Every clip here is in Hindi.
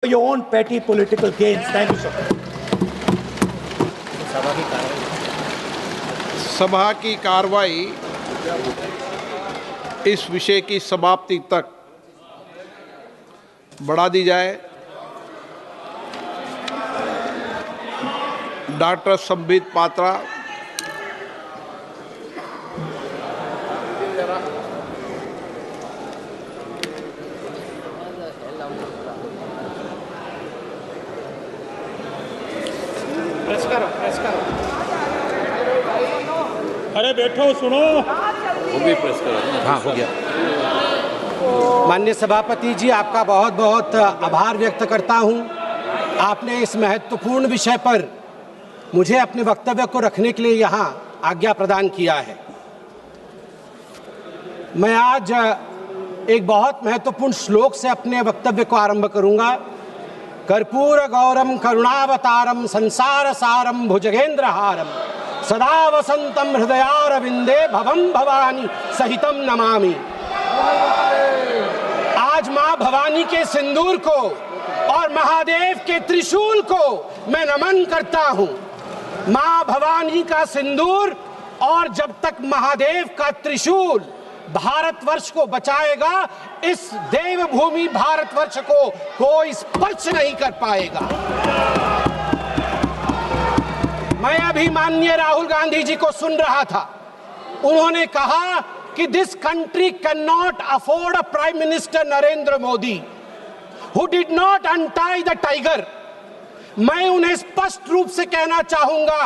your own petty political gains. Thank you, sir. सभा की कार्रवाई इस विषय की समाप्ति तक बढ़ा दी जाए। डॉक्टर संबित पात्रा। प्रेस करो। अरे बैठो, सुनो। वो भी प्रेस करो। हाँ, हो गया। माननीय सभापति जी, आपका बहुत बहुत आभार व्यक्त करता हूं। आपने इस महत्वपूर्ण विषय पर मुझे अपने वक्तव्य को रखने के लिए यहां आज्ञा प्रदान किया है। मैं आज एक बहुत महत्वपूर्ण श्लोक से अपने वक्तव्य को आरंभ करूंगा। कर्पूर गौरम करुणावतारम संसार सारम भुजगेंद्रहारम सदा वसंतम हृदयारविंदे भवम भवानी सहितम नमामि। आज मां भवानी के सिंदूर को और महादेव के त्रिशूल को मैं नमन करता हूं। मां भवानी का सिंदूर और जब तक महादेव का त्रिशूल भारतवर्ष को बचाएगा, इस देवभूमि भारतवर्ष को कोई स्पर्श नहीं कर पाएगा। मैं अभी माननीय राहुल गांधी जी को सुन रहा था। उन्होंने कहा कि this country can not afford a prime minister Narendra Modi who did not untie the tiger. मैं उन्हें स्पष्ट रूप से कहना चाहूंगा,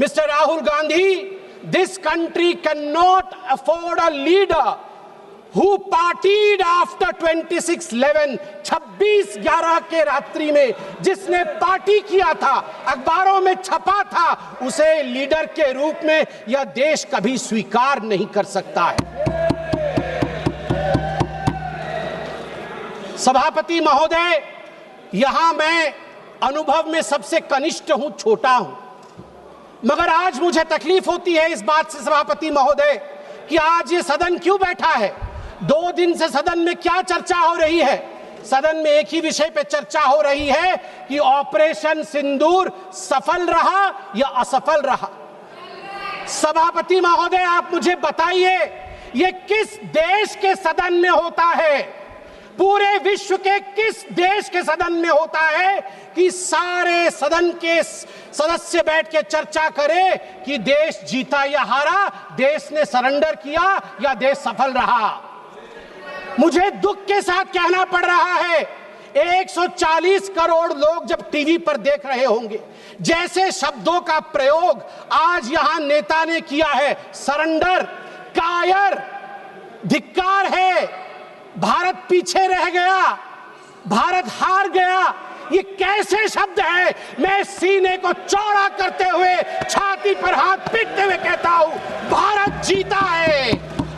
mister Rahul Gandhi, this country cannot afford a leader who partied after 26/11, 26/11 के रात्रि में जिसने पार्टी किया था, अखबारों में छपा था, उसे लीडर के रूप में यह देश कभी स्वीकार नहीं कर सकता है। सभापति महोदय, यहां मैं अनुभव में सबसे कनिष्ठ हूं, छोटा हूं, मगर आज मुझे तकलीफ होती है इस बात से सभापति महोदय कि आज ये सदन क्यों बैठा है। 2 दिन से सदन में क्या चर्चा हो रही है? सदन में एक ही विषय पे चर्चा हो रही है कि ऑपरेशन सिंदूर सफल रहा या असफल रहा। सभापति महोदय, आप मुझे बताइए, ये किस देश के सदन में होता है? पूरे विश्व के किस देश के सदन में होता है कि सारे सदन के सदस्य बैठ के चर्चा करें कि देश जीता या हारा, देश ने सरेंडर किया या देश सफल रहा? मुझे दुख के साथ कहना पड़ रहा है, 140 करोड़ लोग जब टीवी पर देख रहे होंगे, जैसे शब्दों का प्रयोग आज यहां नेता ने किया है, सरेंडर, कायर, धिक्कार है, भारत पीछे रह गया, भारत हार गया, ये कैसे शब्द है? मैं सीने को चौड़ा करते हुए, छाती पर हाथ पीटते हुए कहता हूं, भारत जीता है।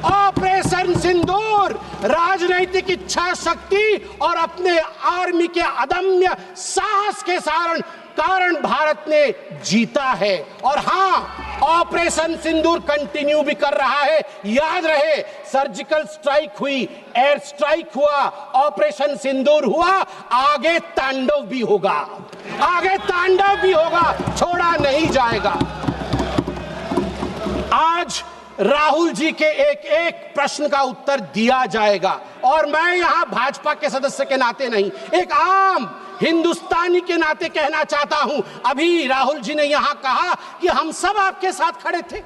ऑपरेशन सिंदूर राजनीतिक इच्छा शक्ति और अपने आर्मी के अदम्य साहस के कारण भारत ने जीता है। और हां, ऑपरेशन सिंदूर कंटिन्यू भी कर रहा है। याद रहे, सर्जिकल स्ट्राइक हुई, एयर स्ट्राइक हुआ, ऑपरेशन सिंदूर हुआ, आगे तांडव भी होगा, आगे तांडव भी होगा, छोड़ा नहीं जाएगा। आज राहुल जी के एक एक प्रश्न का उत्तर दिया जाएगा और मैं यहां भाजपा के सदस्य के नाते नहीं, एक आम हिंदुस्तानी के नाते कहना चाहता हूं। अभी राहुल जी ने यहां कहा कि हम सब आपके साथ खड़े थे,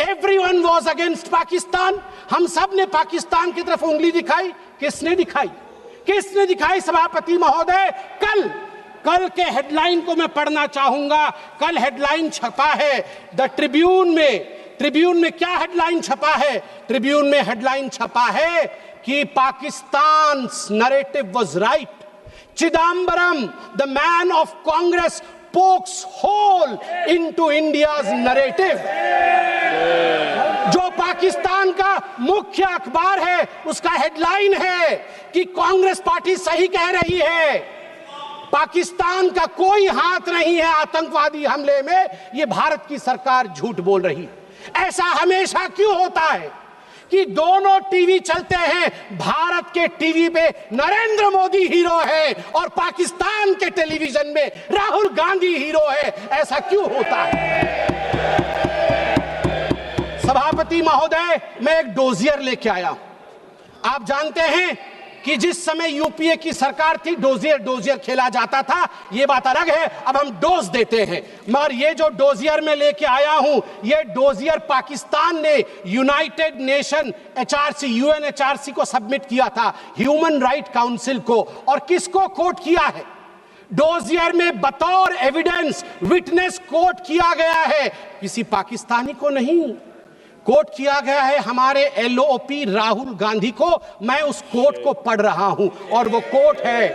एवरीवन वाज अगेंस्ट पाकिस्तान, हम सब ने पाकिस्तान की तरफ उंगली दिखाई। किसने दिखाई? किसने दिखाई सभापति महोदय? कल के हेडलाइन को मैं पढ़ना चाहूंगा। कल हेडलाइन छपा है द ट्रिब्यून में। ट्रिब्यून में क्या हेडलाइन छपा है? ट्रिब्यून में हेडलाइन छपा है कि Pakistan narrative was right, Chidambaram the man of Congress pokes hole into India's narrative। जो पाकिस्तान का मुख्य अखबार है, उसका हेडलाइन है कि कांग्रेस पार्टी सही कह रही है, पाकिस्तान का कोई हाथ नहीं है आतंकवादी हमले में, ये भारत की सरकार झूठ बोल रही है। ऐसा हमेशा क्यों होता है कि दोनों टीवी चलते हैं, भारत के टीवी पे नरेंद्र मोदी हीरो है और पाकिस्तान के टेलीविजन में राहुल गांधी हीरो है। ऐसा क्यों होता है? सभापति महोदय, मैं एक डोजियर लेके आया हूं। आप जानते हैं कि जिस समय यूपीए की सरकार थी, डोजियर खेला जाता था, ये बात अलग है, अब हम डोज देते हैं। मगर ये जो डोजियर में लेके आया हूं, ये डोजियर पाकिस्तान ने यूनाइटेड नेशन एचआरसी, यूएनएचआरसी को सबमिट किया था, ह्यूमन राइट काउंसिल को। और किसको कोट किया है? डोजियर में बतौर एविडेंस, विटनेस कोट किया गया है, किसी पाकिस्तानी को नहीं, कोट किया गया है हमारे एलओपी राहुल गांधी को। मैं उस कोट को पढ़ रहा हूं और वो कोट है,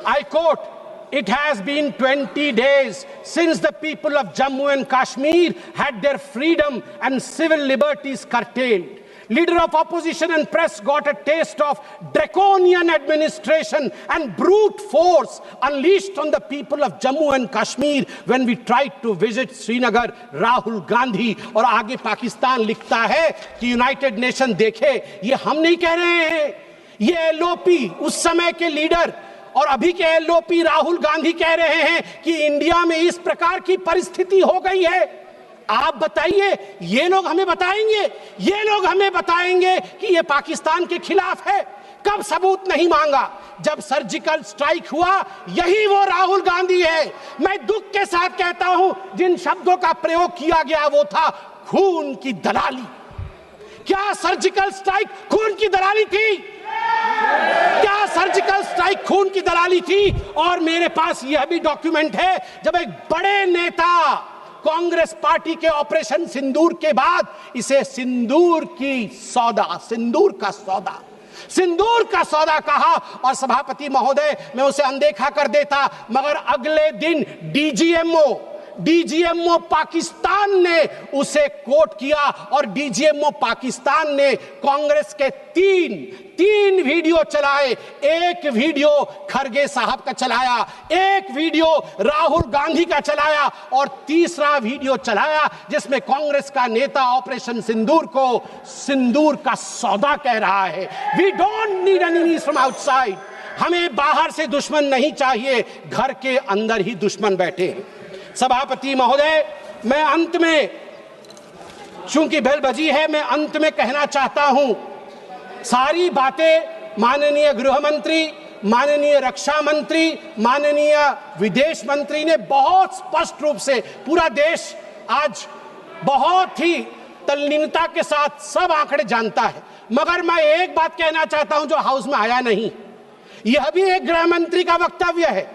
I quote, It has been 20 days since the people of Jammu and Kashmir had their freedom and civil liberties curtailed. Leader of opposition and press got a taste of draconian administration and brute force unleashed on the people of Jammu and Kashmir when we tried to visit Srinagar. Rahul Gandhi। और आगे पाकिस्तान लिखता है कि यूनाइटेड नेशन देखे, ये हम नहीं कह रहे हैं, ये एलओपी उस समय के लीडर और अभी के एलओपी राहुल गांधी कह रहे हैं कि इंडिया में इस प्रकार की परिस्थिति हो गई है। आप बताइए, ये लोग हमें बताएंगे, ये लोग हमें बताएंगे कि ये पाकिस्तान के खिलाफ है? कब सबूत नहीं मांगा? जब सर्जिकल स्ट्राइक हुआ, यही वो राहुल गांधी है। मैं दुख के साथ कहता हूं, जिन शब्दों का प्रयोग किया गया वो था खून की दलाली। क्या सर्जिकल स्ट्राइक खून की दलाली थी? क्या सर्जिकल स्ट्राइक खून की दलाली थी? और मेरे पास यह भी डॉक्यूमेंट है, जब एक बड़े नेता कांग्रेस पार्टी के ऑपरेशन सिंदूर के बाद इसे सिंदूर का सौदा कहा और सभापति महोदय, मैं उसे अनदेखा कर देता, मगर अगले दिन डीजीएमओ पाकिस्तान ने उसे कोट किया और डीजीएमओ पाकिस्तान ने कांग्रेस के तीन वीडियो चलाए। एक वीडियो खरगे साहब का चलाया, एक वीडियो राहुल गांधी का चलाया और तीसरा वीडियो चलाया जिसमें कांग्रेस का नेता ऑपरेशन सिंदूर को सिंदूर का सौदा कह रहा है। We don't need enemies from outside. हमें बाहर से दुश्मन नहीं चाहिए, घर के अंदर ही दुश्मन बैठे हैं। सभापति महोदय, मैं अंत में, चूंकि बेल बजी है, मैं अंत में कहना चाहता हूं, सारी बातें माननीय गृह मंत्री, माननीय रक्षा मंत्री, माननीय विदेश मंत्री ने बहुत स्पष्ट रूप से, पूरा देश आज बहुत ही तल्लीनता के साथ सब आंकड़े जानता है। मगर मैं एक बात कहना चाहता हूं जो हाउस में आया नहीं, यह भी एक गृह मंत्री का वक्तव्य है।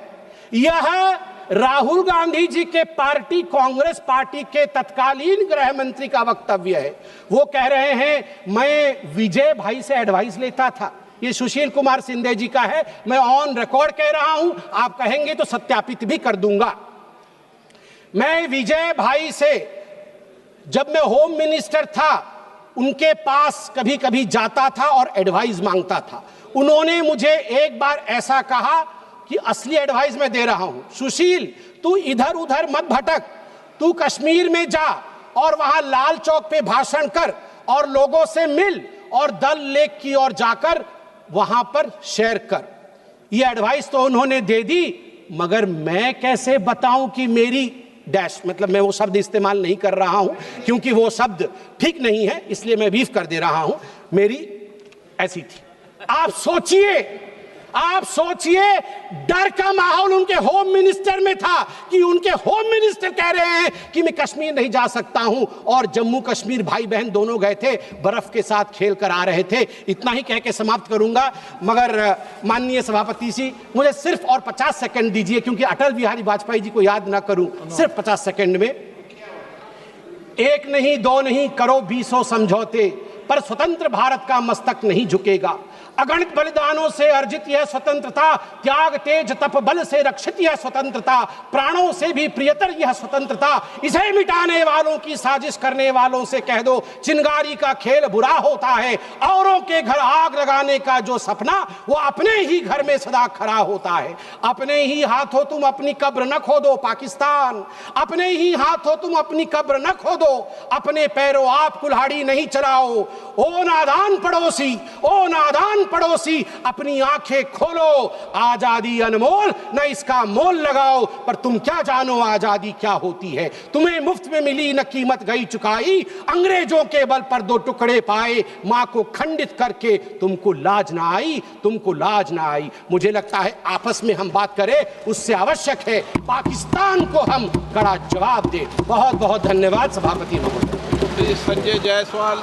यह राहुल गांधी जी के पार्टी, कांग्रेस पार्टी के तत्कालीन गृह मंत्री का वक्तव्य है। वो कह रहे हैं, मैं विजय भाई से एडवाइस लेता था। ये सुशील कुमार सिंधे जी का है, मैं ऑन रिकॉर्ड कह रहा हूं, आप कहेंगे तो सत्यापित भी कर दूंगा। मैं विजय भाई से, जब मैं होम मिनिस्टर था, उनके पास कभी कभी जाता था और एडवाइस मांगता था। उन्होंने मुझे एक बार ऐसा कहा कि असली एडवाइस मैं दे रहा हूं, सुशील तू इधर उधर मत भटक, तू कश्मीर में जा और वहां लाल चौक पे भाषण कर और लोगों से मिल और दल लेक की ओर जाकर वहां पर शेयर कर। ये एडवाइस तो उन्होंने दे दी, मगर मैं कैसे बताऊं कि मेरी डैश, मतलब मैं वो शब्द इस्तेमाल नहीं कर रहा हूं क्योंकि वो शब्द ठीक नहीं है, इसलिए मैं बीफ कर दे रहा हूं, मेरी ऐसी थी। आप सोचिए डर का माहौल उनके होम मिनिस्टर में था कि उनके होम मिनिस्टर कह रहे हैं कि मैं कश्मीर नहीं जा सकता हूं, और जम्मू कश्मीर भाई बहन दोनों गए थे, बर्फ के साथ खेल कर आ रहे थे। इतना ही कह के समाप्त करूंगा, मगर माननीय सभापति जी मुझे सिर्फ और 50 सेकंड दीजिए, क्योंकि अटल बिहारी वाजपेयी जी को याद ना करूं, सिर्फ 50 सेकंड में। एक नहीं, दो नहीं, करो 20 समझौते, पर स्वतंत्र भारत का मस्तक नहीं झुकेगा। अगणित बलिदानों से अर्जित यह स्वतंत्रता, त्याग तेज तप बल से रक्षित यह स्वतंत्रता, प्राणों से भी प्रियतर यह स्वतंत्रता। इसे मिटाने वालों की साजिश करने वालों से कह दो, चिंगारी का खेल बुरा होता है। औरों के घर आग लगाने का जो सपना, वो अपने ही घर में सदा खड़ा होता है। अपने ही हाथों तुम अपनी कब्र न खोदो पाकिस्तान, अपने ही हाथों तुम अपनी कब्र न खोदो, अपने पैरों आप कुल्हाड़ी नहीं चलाओ। ओ नादान पड़ोसी, ओ नादान पड़ोसी, अपनी आंखें खोलो। आजादी अनमोल, न इसका मोल लगाओ। पर तुम क्या जानो आजादी क्या होती है? तुम्हें मुफ्त में मिली न कीमत गई चुकाई। अंग्रेजों के बल पर 2 टुकड़े पाए, मां को खंडित करके तुमको लाज ना आई, तुमको लाज ना आई। मुझे लगता है आपस में हम बात करें, उससे आवश्यक है पाकिस्तान को हम कड़ा जवाब दें। बहुत बहुत धन्यवाद सभापति महोदय। श्री संजय जायसवाल।